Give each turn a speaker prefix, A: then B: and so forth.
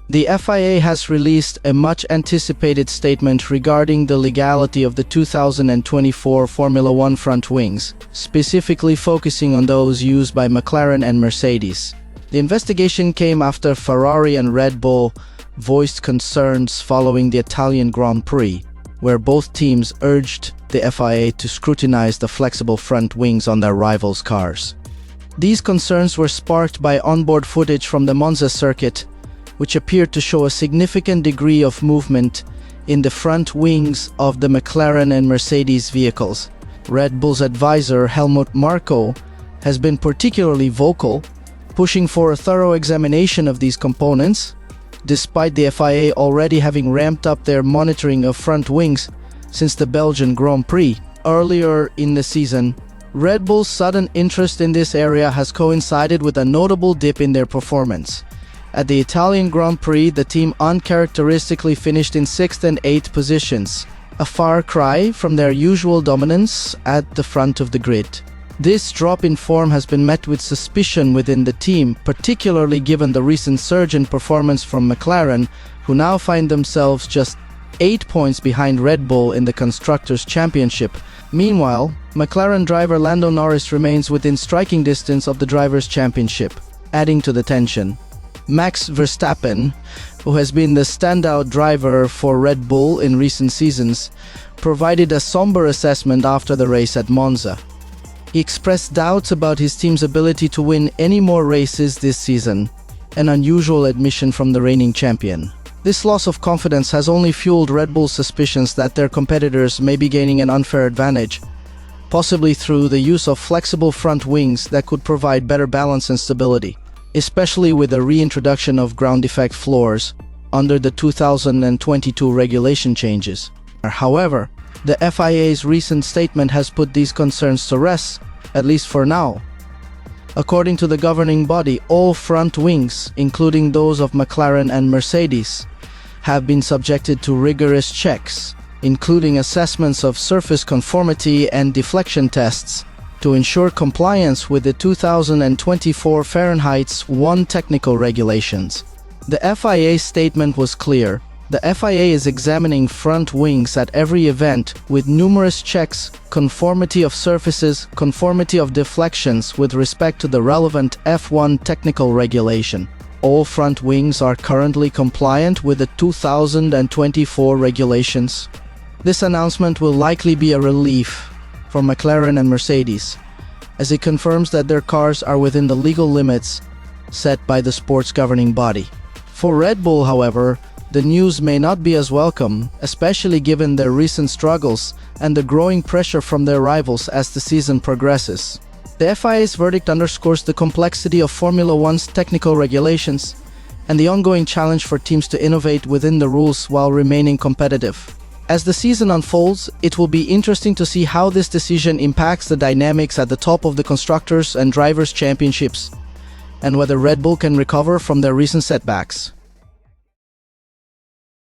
A: The FIA has released a much-anticipated statement regarding the legality of the 2024 Formula One front wings, specifically focusing on those used by McLaren and Mercedes. The investigation came after Ferrari and Red Bull voiced concerns following the Italian Grand Prix, where both teams urged the FIA to scrutinize the flexible front wings on their rivals' cars. These concerns were sparked by onboard footage from the Monza circuit, which appeared to show a significant degree of movement in the front wings of the McLaren and Mercedes vehicles. Red Bull's advisor Helmut Marko has been particularly vocal, pushing for a thorough examination of these components, despite the FIA already having ramped up their monitoring of front wings since the Belgian Grand Prix. Earlier in the season, Red Bull's sudden interest in this area has coincided with a notable dip in their performance. At the Italian Grand Prix, the team uncharacteristically finished in 6th and 8th positions, a far cry from their usual dominance at the front of the grid. This drop in form has been met with suspicion within the team, particularly given the recent surge in performance from McLaren, who now find themselves just 8 points behind Red Bull in the Constructors' Championship. Meanwhile, McLaren driver Lando Norris remains within striking distance of the Drivers' Championship, adding to the tension. Max Verstappen, who has been the standout driver for Red Bull in recent seasons, provided a somber assessment after the race at Monza. He expressed doubts about his team's ability to win any more races this season, an unusual admission from the reigning champion. This loss of confidence has only fueled Red Bull's suspicions that their competitors may be gaining an unfair advantage, possibly through the use of flexible front wings that could provide better balance and stability, especially with the reintroduction of ground effect floors under the 2022 regulation changes. However, the FIA's recent statement has put these concerns to rest, at least for now. According to the governing body, all front wings, including those of McLaren and Mercedes, have been subjected to rigorous checks, including assessments of surface conformity and deflection tests, to ensure compliance with the 2024 Fahrenheit's 1 technical regulations. The FIA statement was clear. The FIA is examining front wings at every event with numerous checks, conformity of surfaces, conformity of deflections with respect to the relevant F1 technical regulation. All front wings are currently compliant with the 2024 regulations. This announcement will likely be a relief for McLaren and Mercedes, as it confirms that their cars are within the legal limits set by the sport's governing body. For Red Bull, however, the news may not be as welcome, especially given their recent struggles and the growing pressure from their rivals as the season progresses. The FIA's verdict underscores the complexity of Formula One's technical regulations and the ongoing challenge for teams to innovate within the rules while remaining competitive. As the season unfolds, it will be interesting to see how this decision impacts the dynamics at the top of the Constructors' and Drivers' Championships, and whether Red Bull can recover from their recent setbacks.